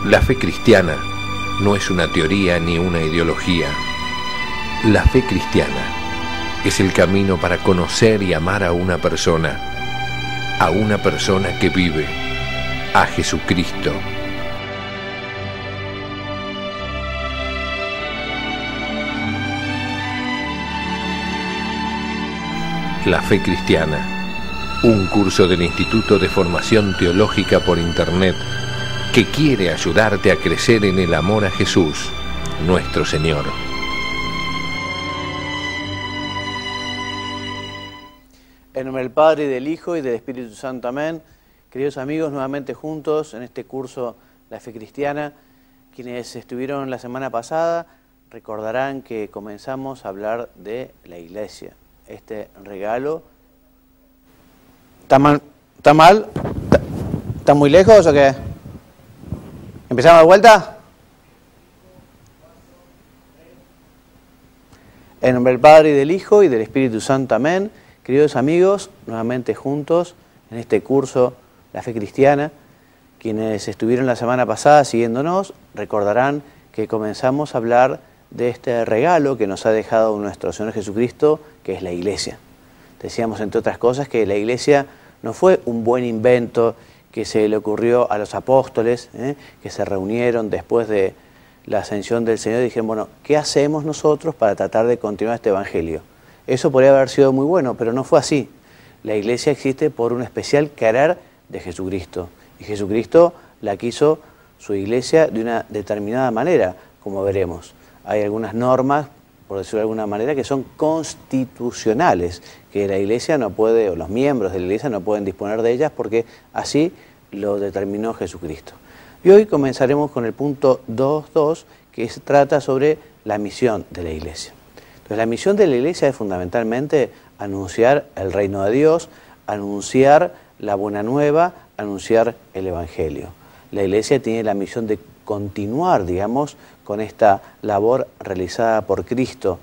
La fe cristiana no es una teoría ni una ideología. La fe cristiana es el camino para conocer y amar a una persona que vive, a Jesucristo. La fe cristiana, un curso del Instituto de Formación Teológica por Internet que quiere ayudarte a crecer en el amor a Jesús, nuestro Señor. En nombre del Padre, y del Hijo, y del Espíritu Santo. Amén. Queridos amigos, nuevamente juntos en este curso La Fe Cristiana. Quienes estuvieron la semana pasada recordarán que comenzamos a hablar de la Iglesia. Este regalo... ¿Está mal? ¿Está muy lejos o qué? ¿Empezamos de vuelta? En nombre del Padre, y del Hijo, y del Espíritu Santo. Amén. Queridos amigos, nuevamente juntos en este curso La Fe Cristiana. Quienes estuvieron la semana pasada siguiéndonos recordarán que comenzamos a hablar de este regalo que nos ha dejado nuestro Señor Jesucristo, que es la Iglesia. Decíamos, entre otras cosas, que la Iglesia no fue un buen invento que se le ocurrió a los apóstoles, que se reunieron después de la ascensión del Señor y dijeron, bueno, ¿qué hacemos nosotros para tratar de continuar este Evangelio? Eso podría haber sido muy bueno, pero no fue así. La Iglesia existe por un especial querer de Jesucristo. Y Jesucristo la quiso su Iglesia de una determinada manera, como veremos. Hay algunas normas, por decirlo de alguna manera, que son constitucionales, que la Iglesia no puede, o los miembros de la Iglesia no pueden disponer de ellas porque así lo determinó Jesucristo. Y hoy comenzaremos con el punto 2.2, que se trata sobre la misión de la Iglesia. Entonces, la misión de la Iglesia es fundamentalmente anunciar el reino de Dios, anunciar la buena nueva, anunciar el Evangelio. La Iglesia tiene la misión de continuar, digamos, con esta labor realizada por Cristo,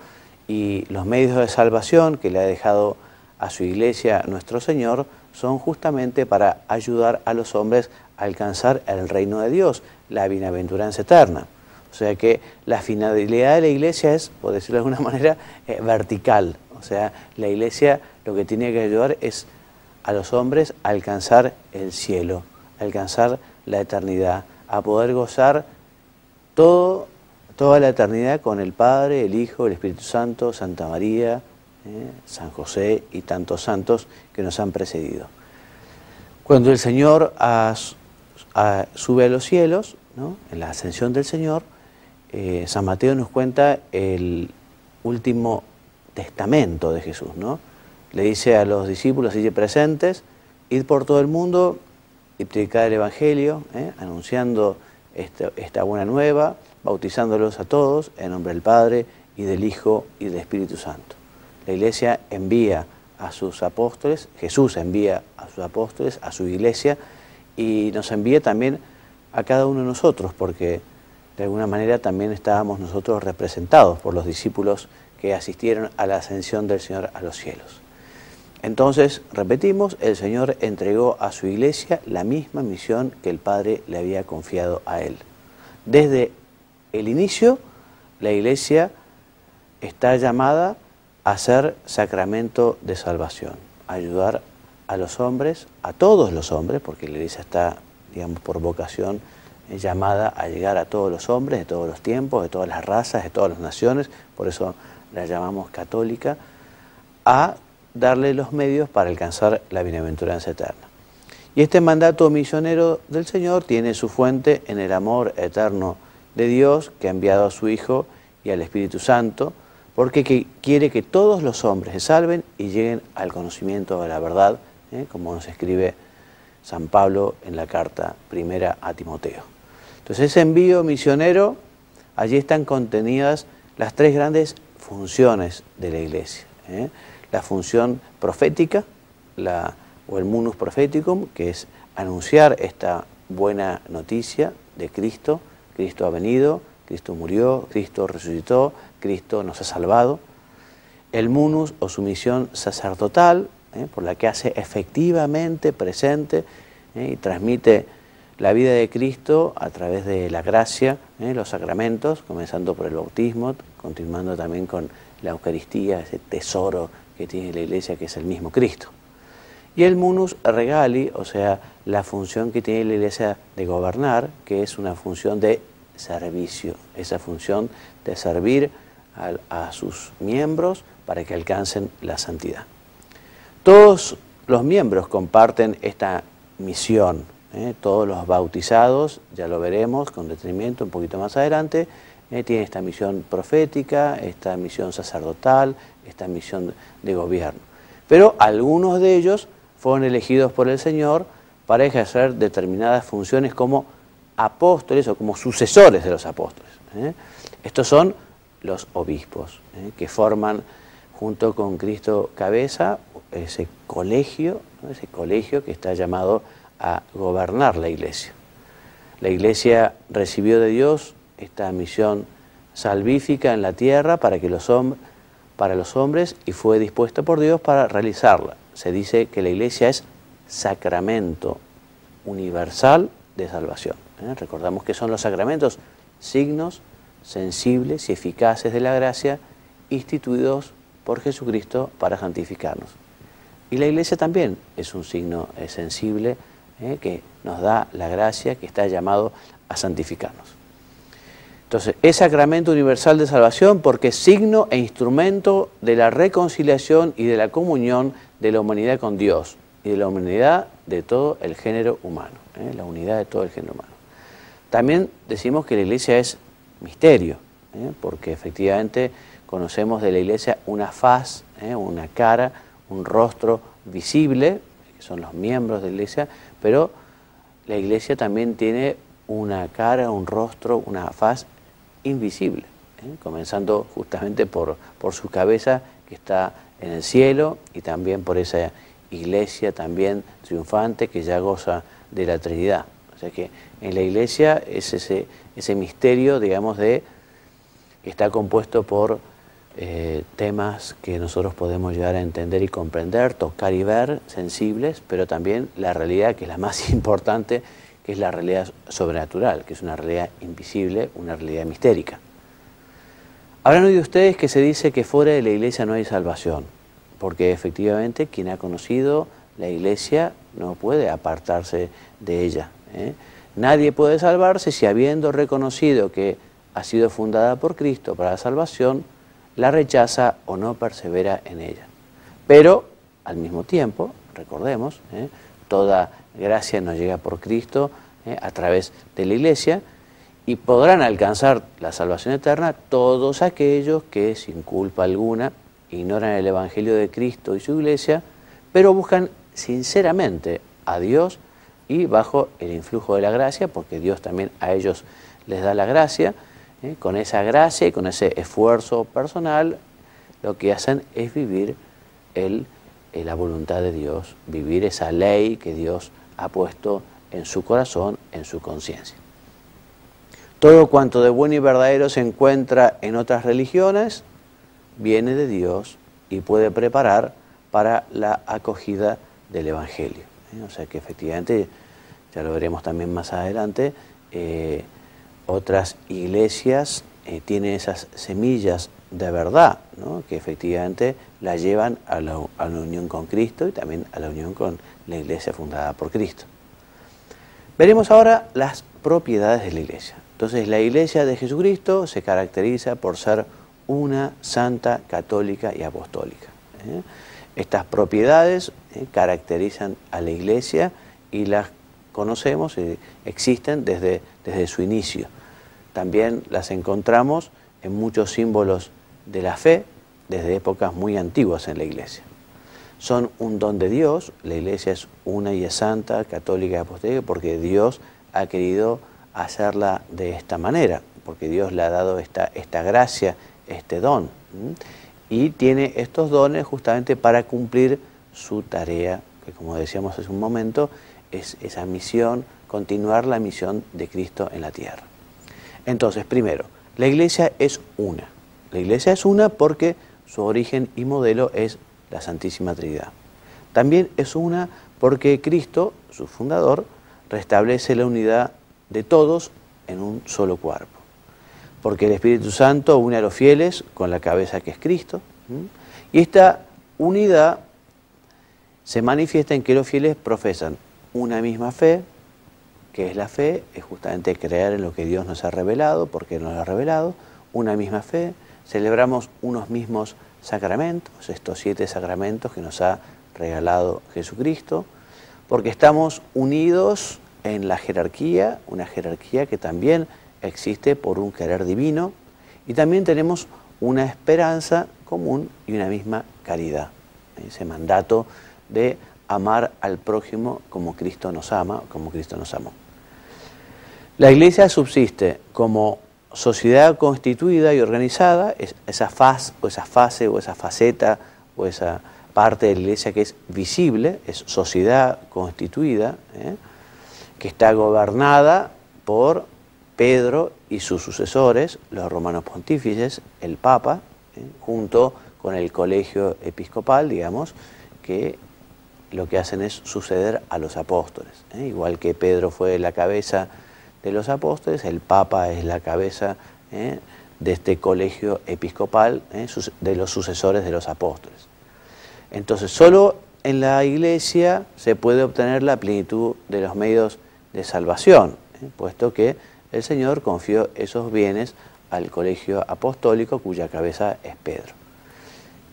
y los medios de salvación que le ha dejado a su Iglesia nuestro Señor son justamente para ayudar a los hombres a alcanzar el reino de Dios, la bienaventuranza eterna. O sea que la finalidad de la Iglesia es, por decirlo de alguna manera, vertical. O sea, la Iglesia lo que tiene que ayudar es a los hombres a alcanzar el cielo, a alcanzar la eternidad, a poder gozar toda la eternidad con el Padre, el Hijo, el Espíritu Santo, Santa María, San José y tantos santos que nos han precedido. Cuando el Señor sube a los cielos, ¿no?, en la ascensión del Señor, San Mateo nos cuenta el último testamento de Jesús, ¿no? Le dice a los discípulos allí presentes, id por todo el mundo y predicar el Evangelio, anunciando esta buena nueva, bautizándolos a todos en nombre del Padre y del Hijo y del Espíritu Santo. La Iglesia envía a sus apóstoles, Jesús envía a sus apóstoles, a su Iglesia, y nos envía también a cada uno de nosotros, porque de alguna manera también estábamos nosotros representados por los discípulos que asistieron a la ascensión del Señor a los cielos. Entonces, repetimos, el Señor entregó a su Iglesia la misma misión que el Padre le había confiado a Él. Desde el inicio, la Iglesia está llamada a ser sacramento de salvación, a ayudar a los hombres, a todos los hombres, porque la Iglesia está, digamos, por vocación llamada a llegar a todos los hombres, de todos los tiempos, de todas las razas, de todas las naciones, por eso la llamamos católica, a darle los medios para alcanzar la bienaventuranza eterna. Y este mandato misionero del Señor tiene su fuente en el amor eterno de Dios, que ha enviado a su Hijo y al Espíritu Santo, porque quiere que todos los hombres se salven y lleguen al conocimiento de la verdad, como nos escribe San Pablo en la carta primera a Timoteo. Entonces, ese envío misionero, allí están contenidas las tres grandes funciones de la Iglesia. La función profética, o el munus propheticum, que es anunciar esta buena noticia de Cristo. Cristo ha venido, Cristo murió, Cristo resucitó, Cristo nos ha salvado. El munus, o su misión sacerdotal, por la que hace efectivamente presente y transmite la vida de Cristo a través de la gracia, los sacramentos, comenzando por el bautismo, continuando también con la Eucaristía, ese tesoro que tiene la Iglesia, que es el mismo Cristo. Y el munus regali, o sea, la función que tiene la Iglesia de gobernar, que es una función de servicio, esa función de servir a sus miembros para que alcancen la santidad. Todos los miembros comparten esta misión, todos los bautizados, ya lo veremos con detenimiento un poquito más adelante, tienen esta misión profética, esta misión sacerdotal, esta misión de gobierno. Pero algunos de ellos fueron elegidos por el Señor para ejercer determinadas funciones como apóstoles o como sucesores de los apóstoles. Estos son los obispos, que forman junto con Cristo cabeza ese colegio que está llamado a gobernar la Iglesia. La Iglesia recibió de Dios esta misión salvífica en la tierra para los hombres y fue dispuesta por Dios para realizarla. Se dice que la Iglesia es sacramento universal de salvación. Recordamos que son los sacramentos signos sensibles y eficaces de la gracia instituidos por Jesucristo para santificarnos. Y la Iglesia también es un signo sensible que nos da la gracia, que está llamado a santificarnos. Entonces, es sacramento universal de salvación porque es signo e instrumento de la reconciliación y de la comunión de la humanidad con Dios y de la humanidad de todo el género humano, la unidad de todo el género humano. También decimos que la Iglesia es misterio, porque efectivamente conocemos de la Iglesia una faz, una cara, un rostro visible, que son los miembros de la Iglesia, pero la Iglesia también tiene una cara, un rostro, una faz invisible, comenzando justamente por su cabeza que está en el cielo y también por esa Iglesia también triunfante que ya goza de la Trinidad. O sea que en la Iglesia es ese misterio, digamos, que está compuesto por temas que nosotros podemos llegar a entender y comprender, tocar y ver, sensibles, pero también la realidad que es la más importante, que es la realidad sobrenatural, que es una realidad invisible, una realidad mistérica. Habrán oído ustedes que se dice que fuera de la Iglesia no hay salvación, porque efectivamente quien ha conocido la Iglesia no puede apartarse de ella. Nadie puede salvarse si habiendo reconocido que ha sido fundada por Cristo para la salvación, la rechaza o no persevera en ella. Pero, al mismo tiempo, recordemos, toda gracia nos llega por Cristo a través de la Iglesia y podrán alcanzar la salvación eterna todos aquellos que sin culpa alguna ignoran el Evangelio de Cristo y su Iglesia, pero buscan sinceramente a Dios y bajo el influjo de la gracia, porque Dios también a ellos les da la gracia, con esa gracia y con ese esfuerzo personal, lo que hacen es vivir la voluntad de Dios, vivir esa ley que Dios ha puesto en su corazón, en su conciencia. Todo cuanto de bueno y verdadero se encuentra en otras religiones, viene de Dios y puede preparar para la acogida del Evangelio. O sea que efectivamente, ya lo veremos también más adelante, otras iglesias tienen esas semillas de verdad, ¿no? Que efectivamente la llevan a la unión con Cristo y también a la unión con la Iglesia fundada por Cristo. Veremos ahora las propiedades de la Iglesia. Entonces, la Iglesia de Jesucristo se caracteriza por ser una santa, católica y apostólica. Estas propiedades caracterizan a la Iglesia y las conocemos y existen desde su inicio. También las encontramos en muchos símbolos de la fe desde épocas muy antiguas en la Iglesia. Son un don de Dios, la Iglesia es una y es santa, católica y apostólica porque Dios ha querido hacerla de esta manera, porque Dios le ha dado esta gracia, este don, y tiene estos dones justamente para cumplir su tarea, que como decíamos hace un momento, es esa misión, continuar la misión de Cristo en la tierra. Entonces, primero, la Iglesia es una. La Iglesia es una porque su origen y modelo es la Santísima Trinidad. También es una porque Cristo, su fundador, restablece la unidad de todos en un solo cuerpo. Porque el Espíritu Santo une a los fieles con la cabeza que es Cristo. Y esta unidad se manifiesta en que los fieles profesan una misma fe, que es la fe, es justamente creer en lo que Dios nos ha revelado, porque nos lo ha revelado, una misma fe, celebramos unos mismos sacramentos, estos 7 sacramentos que nos ha regalado Jesucristo, porque estamos unidos en la jerarquía, una jerarquía que también existe por un querer divino, y también tenemos una esperanza común y una misma caridad. Ese mandato de amar al prójimo como Cristo nos ama, como Cristo nos amó. La Iglesia subsiste como sociedad constituida y organizada, esa fase o esa faceta o esa parte de la Iglesia que es visible, es sociedad constituida, que está gobernada por Pedro y sus sucesores, los romanos pontífices, el Papa, junto con el colegio episcopal, digamos, que lo que hacen es suceder a los apóstoles. Igual que Pedro fue la cabeza de los apóstoles, el Papa es la cabeza de este colegio episcopal, de los sucesores de los apóstoles. Entonces, solo en la Iglesia se puede obtener la plenitud de los medios de salvación, puesto que el Señor confió esos bienes al colegio apostólico cuya cabeza es Pedro.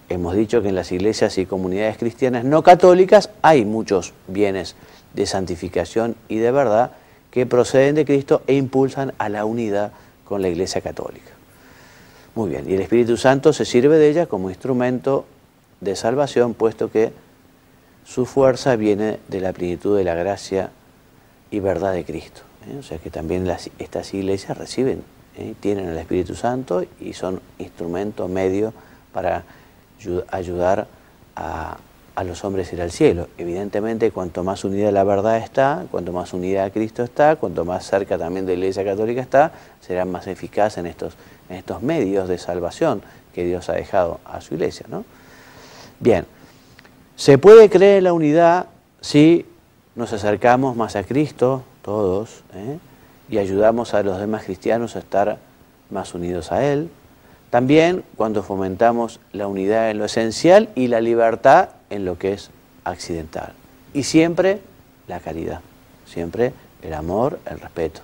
Hemos dicho que en las iglesias y comunidades cristianas no católicas hay muchos bienes de santificación y de verdad que proceden de Cristo e impulsan a la unidad con la Iglesia católica. Muy bien, y el Espíritu Santo se sirve de ella como instrumento de salvación, puesto que su fuerza viene de la plenitud de la gracia y verdad de Cristo. O sea que también estas iglesias reciben, tienen el Espíritu Santo y son instrumento, medio para ayudar a los hombres a ir al cielo. Evidentemente, cuanto más unida la verdad está, cuanto más unida a Cristo está, cuanto más cerca también de la Iglesia Católica está, serán más eficaces en estos medios de salvación que Dios ha dejado a su Iglesia, ¿no? Bien, se puede creer en la unidad si nos acercamos más a Cristo, todos, y ayudamos a los demás cristianos a estar más unidos a Él. También cuando fomentamos la unidad en lo esencial y la libertad en lo que es accidental. Y siempre la caridad, siempre el amor, el respeto.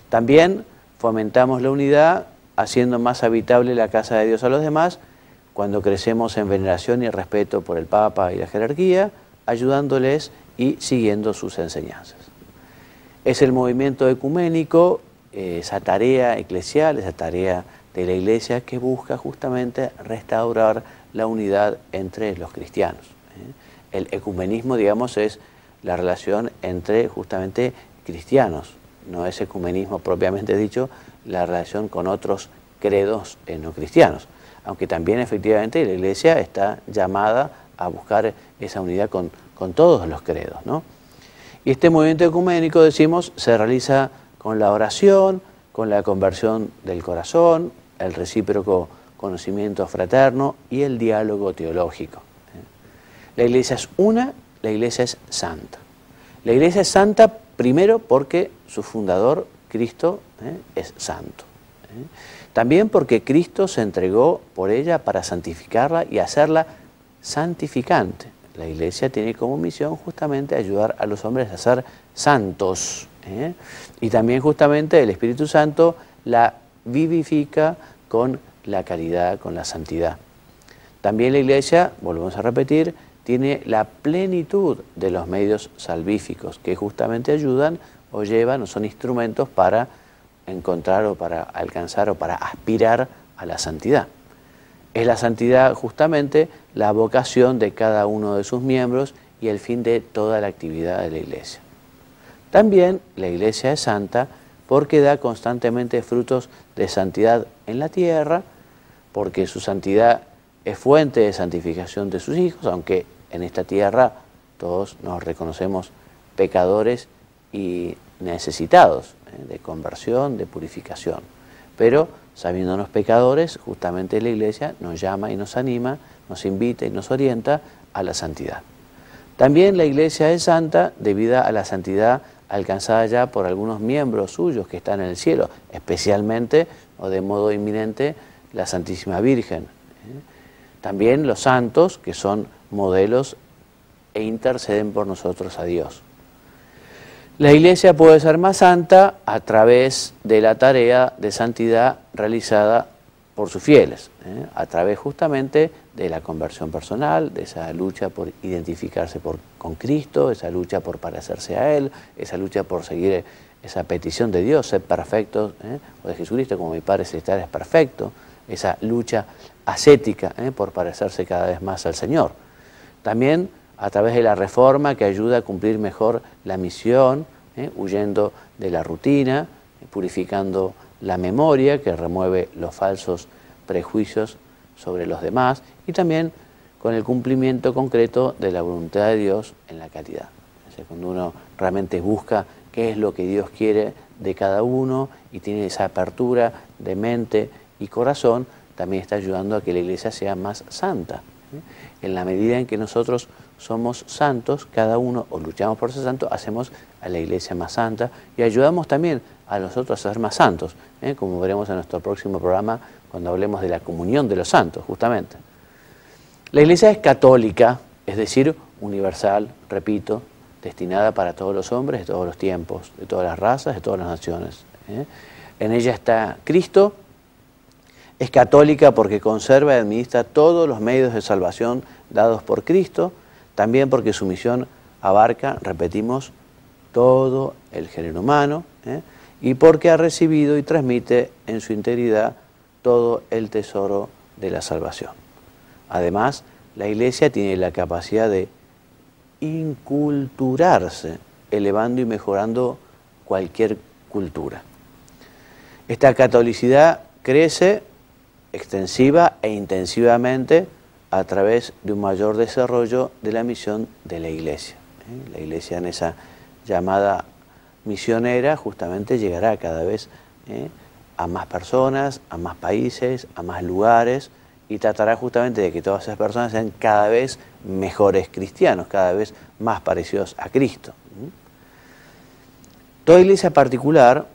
También fomentamos la unidad haciendo más habitable la casa de Dios a los demás cuando crecemos en veneración y respeto por el Papa y la jerarquía, ayudándoles y siguiendo sus enseñanzas. Es el movimiento ecuménico, esa tarea eclesial, esa tarea de la Iglesia que busca justamente restaurar la unidad entre los cristianos. El ecumenismo, digamos, es la relación entre justamente cristianos, no es ecumenismo propiamente dicho la relación con otros credos no cristianos, aunque también efectivamente la Iglesia está llamada a buscar esa unidad con todos los credos, ¿no? Y este movimiento ecuménico, decimos, se realiza con la oración, con la conversión del corazón, el recíproco conocimiento fraterno y el diálogo teológico. La Iglesia es una, la Iglesia es santa. La Iglesia es santa primero porque su fundador, Cristo, es santo. También porque Cristo se entregó por ella para santificarla y hacerla santificante. La Iglesia tiene como misión justamente ayudar a los hombres a ser santos. Y también justamente el Espíritu Santo la vivifica con la caridad, con la santidad. También la Iglesia, volvemos a repetir, tiene la plenitud de los medios salvíficos que justamente ayudan o llevan o son instrumentos para encontrar o para alcanzar o para aspirar a la santidad. Es la santidad justamente la vocación de cada uno de sus miembros y el fin de toda la actividad de la Iglesia. También la Iglesia es santa porque da constantemente frutos de santidad en la tierra, porque su santidad es fuente de santificación de sus hijos, aunque en esta tierra todos nos reconocemos pecadores y necesitados de conversión, de purificación. Pero sabiéndonos pecadores, justamente la Iglesia nos llama y nos anima, nos invita y nos orienta a la santidad. También la Iglesia es santa debido a la santidad alcanzada ya por algunos miembros suyos que están en el cielo, especialmente o de modo inminente la Santísima Virgen. También los santos, que son modelos e interceden por nosotros a Dios. La Iglesia puede ser más santa a través de la tarea de santidad realizada por sus fieles, a través justamente de la conversión personal, de esa lucha por identificarse con Cristo, esa lucha por parecerse a Él, esa lucha por seguir esa petición de Dios, ser perfectos, o de Jesucristo como mi Padre Celestial es perfecto, esa lucha ascética por parecerse cada vez más al Señor. También a través de la reforma que ayuda a cumplir mejor la misión, huyendo de la rutina, purificando la memoria que remueve los falsos prejuicios sobre los demás y también con el cumplimiento concreto de la voluntad de Dios en la caridad. O sea, cuando uno realmente busca qué es lo que Dios quiere de cada uno y tiene esa apertura de mente y corazón, también está ayudando a que la Iglesia sea más santa. En la medida en que nosotros somos santos, cada uno, o luchamos por ser santo, hacemos a la Iglesia más santa y ayudamos también a nosotros a ser más santos, como veremos en nuestro próximo programa cuando hablemos de la comunión de los santos, justamente. La Iglesia es católica, es decir, universal, repito, destinada para todos los hombres de todos los tiempos, de todas las razas, de todas las naciones. En ella está Cristo. Es católica porque conserva y administra todos los medios de salvación dados por Cristo, también porque su misión abarca, repetimos, todo el género humano, y porque ha recibido y transmite en su integridad todo el tesoro de la salvación. Además, la Iglesia tiene la capacidad de inculturarse, elevando y mejorando cualquier cultura. Esta catolicidad crece extensiva e intensivamente a través de un mayor desarrollo de la misión de la Iglesia. La Iglesia en esa llamada misionera justamente llegará cada vez a más personas, a más países, a más lugares y tratará justamente de que todas esas personas sean cada vez mejores cristianos, cada vez más parecidos a Cristo. Toda iglesia particular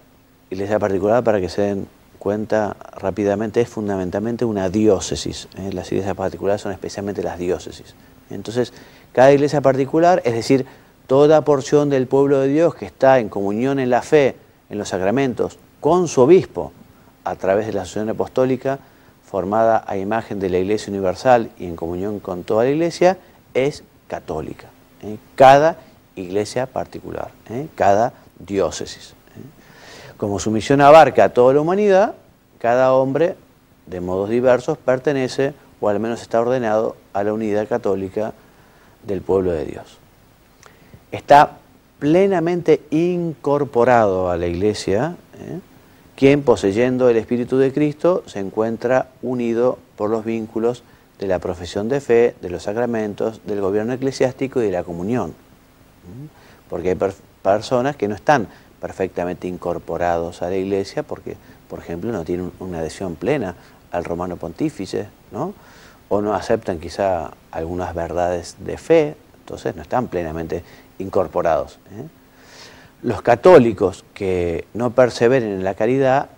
para que se den cuenta rápidamente, es fundamentalmente una diócesis. Las iglesias particulares son especialmente las diócesis. Entonces, cada iglesia particular, es decir, toda porción del pueblo de Dios que está en comunión en la fe, en los sacramentos, con su obispo, a través de la asociación apostólica, formada a imagen de la Iglesia Universal y en comunión con toda la Iglesia, es católica. Cada iglesia particular, cada diócesis. Como su misión abarca a toda la humanidad, cada hombre, de modos diversos, pertenece, o al menos está ordenado, a la unidad católica del pueblo de Dios. Está plenamente incorporado a la Iglesia, quien, poseyendo el Espíritu de Cristo, se encuentra unido por los vínculos de la profesión de fe, de los sacramentos, del gobierno eclesiástico y de la comunión. Porque hay personas que no están perfectamente incorporados a la Iglesia porque, por ejemplo, no tienen una adhesión plena al romano pontífice, ¿no? O no aceptan quizá algunas verdades de fe, entonces no están plenamente incorporados. Los católicos que no perseveren en la caridad,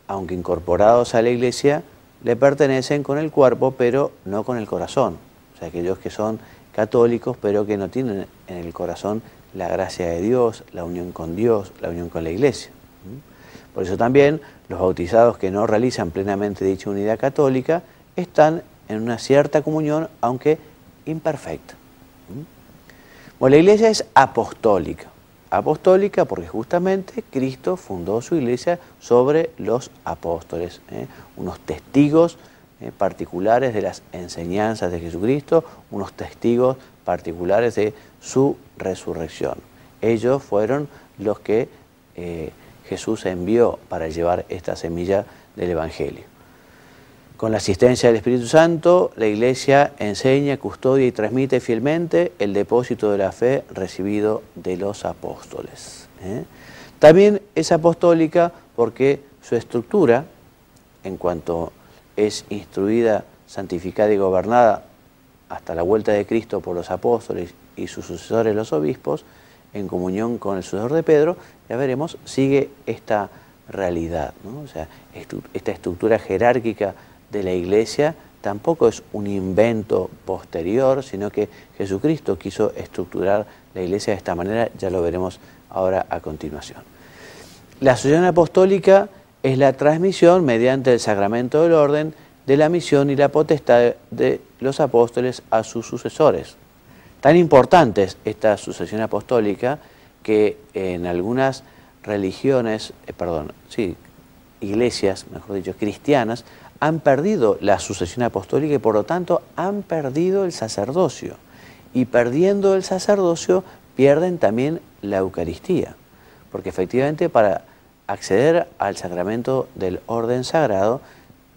aunque incorporados a la Iglesia, le pertenecen con el cuerpo, pero no con el corazón. O sea, aquellos que son católicos, pero que no tienen en el corazón la gracia de Dios, la unión con Dios, la unión con la Iglesia. Por eso también los bautizados que no realizan plenamente dicha unidad católica están en una cierta comunión, aunque imperfecta. Bueno, la Iglesia es apostólica. Apostólica porque justamente Cristo fundó su Iglesia sobre los apóstoles, unos testigos particulares de las enseñanzas de Jesucristo, unos testigos particulares de su resurrección. Ellos fueron los que Jesús envió para llevar esta semilla del Evangelio. Con la asistencia del Espíritu Santo, la Iglesia enseña, custodia y transmite fielmente el depósito de la fe recibido de los apóstoles. También es apostólica porque su estructura, en cuanto es instruida, santificada y gobernada hasta la vuelta de Cristo por los apóstoles y sus sucesores los obispos, en comunión con el sucesor de Pedro, ya veremos, sigue esta realidad, ¿no? O sea, esta estructura jerárquica de la Iglesia tampoco es un invento posterior, sino que Jesucristo quiso estructurar la Iglesia de esta manera, ya lo veremos ahora a continuación. La sucesión apostólica es la transmisión mediante el sacramento del orden de la misión y la potestad de los apóstoles a sus sucesores. Tan importante es esta sucesión apostólica que en algunas religiones, iglesias, mejor dicho, cristianas, han perdido la sucesión apostólica y por lo tanto han perdido el sacerdocio. Y perdiendo el sacerdocio pierden también la Eucaristía. Porque efectivamente para acceder al sacramento del orden sagrado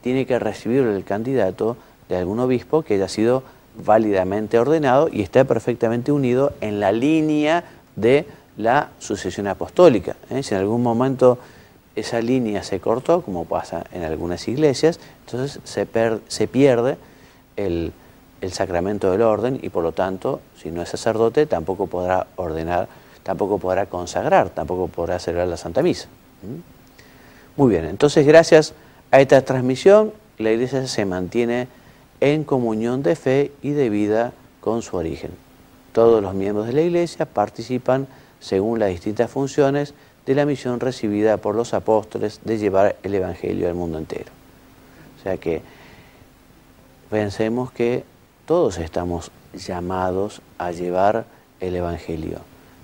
tiene que recibirlo el candidato de algún obispo que haya sido válidamente ordenado y esté perfectamente unido en la línea de la sucesión apostólica. Si en algún momento esa línea se cortó, como pasa en algunas iglesias, entonces se pierde el sacramento del orden y por lo tanto, si no es sacerdote, tampoco podrá ordenar, tampoco podrá consagrar, tampoco podrá celebrar la Santa Misa. Muy bien, entonces gracias a esta transmisión, la Iglesia se mantiene en comunión de fe y de vida con su origen. Todos los miembros de la Iglesia participan según las distintas funciones de la misión recibida por los apóstoles de llevar el Evangelio al mundo entero. O sea que pensemos que todos estamos llamados a llevar el Evangelio.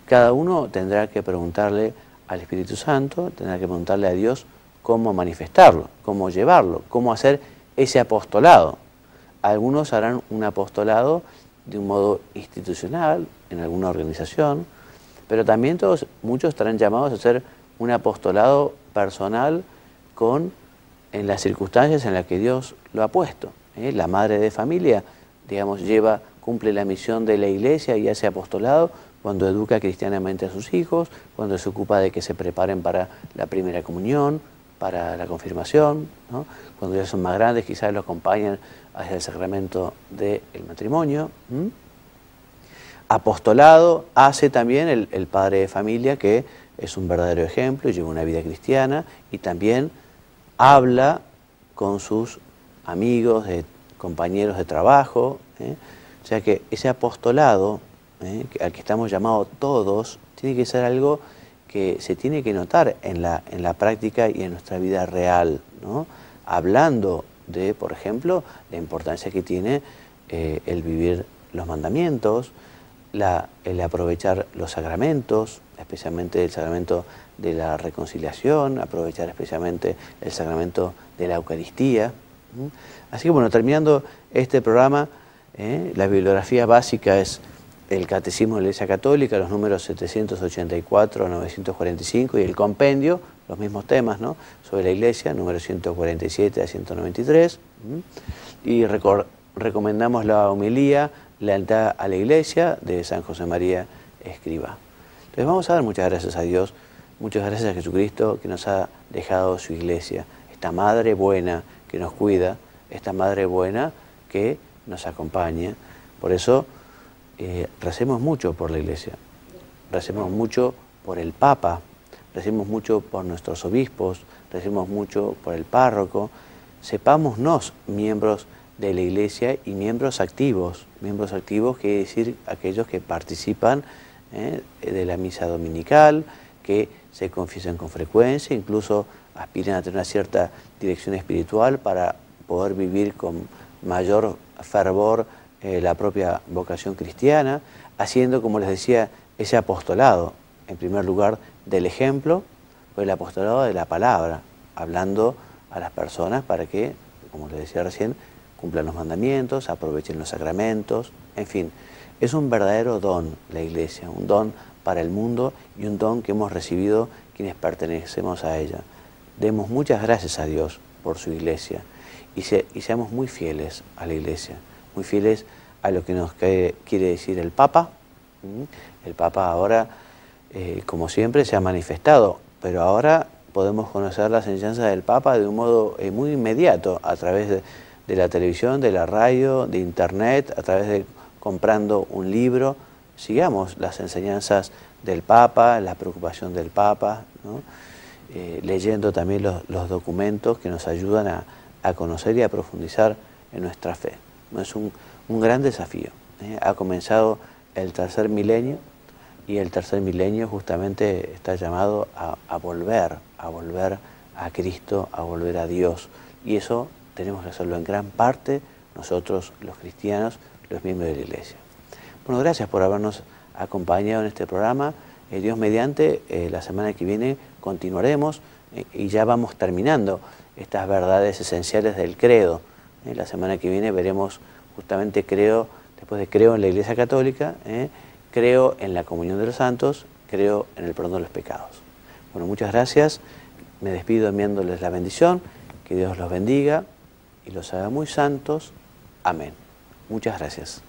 Cada uno tendrá que preguntarle al Espíritu Santo, tendrá que preguntarle a Dios cómo manifestarlo, cómo llevarlo, cómo hacer ese apostolado. Algunos harán un apostolado de un modo institucional, en alguna organización, pero también muchos estarán llamados a hacer un apostolado personal en las circunstancias en las que Dios lo ha puesto. La madre de familia, digamos, cumple la misión de la Iglesia y hace apostolado cuando educa cristianamente a sus hijos, cuando se ocupa de que se preparen para la primera comunión, para la confirmación, ¿no? Cuando ya son más grandes quizás los acompañan hacia el sacramento del matrimonio. Apostolado hace también el padre de familia, que es un verdadero ejemplo y lleva una vida cristiana y también habla con sus amigos, compañeros de trabajo. O sea que ese apostolado al que estamos llamados todos tiene que ser algo que se tiene que notar en la práctica y en nuestra vida real, ¿no? Hablando de, por ejemplo, la importancia que tiene el vivir los mandamientos, el aprovechar los sacramentos, especialmente el sacramento de la reconciliación, aprovechar especialmente el sacramento de la Eucaristía. Así que bueno, terminando este programa, la bibliografía básica es el Catecismo de la Iglesia Católica, los números 784 a 945, y el compendio, los mismos temas, ¿no?, sobre la Iglesia, números 147 a 193. Y recomendamos la homilía Lealtad a la Iglesia, de San José María Escrivá. Entonces vamos a dar muchas gracias a Dios, muchas gracias a Jesucristo que nos ha dejado su Iglesia, esta Madre buena que nos cuida, esta Madre buena que nos acompaña. Por eso recemos mucho por la Iglesia, recemos mucho por el Papa, recemos mucho por nuestros obispos, recemos mucho por el párroco. Sepámonos miembros de la Iglesia y miembros activos quiere decir aquellos que participan de la misa dominical, que se confiesan con frecuencia, incluso aspiran a tener una cierta dirección espiritual para poder vivir con mayor fervor la propia vocación cristiana, haciendo, como les decía, ese apostolado, en primer lugar, del ejemplo, o el apostolado de la palabra, hablando a las personas para que, como les decía recién, cumplan los mandamientos, aprovechen los sacramentos, en fin. Es un verdadero don la Iglesia, un don para el mundo y un don que hemos recibido quienes pertenecemos a ella. Demos muchas gracias a Dios por su Iglesia y seamos muy fieles a la Iglesia, muy fieles a lo que nos quiere decir el Papa. El Papa ahora, como siempre, se ha manifestado, pero ahora podemos conocer las enseñanzas del Papa de un modo muy inmediato, a través de la televisión, de la radio, de internet, a través de comprando un libro, sigamos las enseñanzas del Papa, la preocupación del Papa, ¿no? Leyendo también los documentos que nos ayudan a conocer y a profundizar en nuestra fe. Es un gran desafío. Ha comenzado el tercer milenio y el tercer milenio justamente está llamado a volver a Cristo, a volver a Dios. Y eso tenemos que hacerlo en gran parte nosotros, los cristianos, los miembros de la Iglesia. Bueno, gracias por habernos acompañado en este programa. Dios mediante, la semana que viene continuaremos y ya vamos terminando estas verdades esenciales del credo. La semana que viene veremos justamente después de creo en la Iglesia Católica, creo en la comunión de los santos, creo en el perdón de los pecados. Bueno, muchas gracias. Me despido enviándoles la bendición. Que Dios los bendiga y los haga muy santos. Amén. Muchas gracias.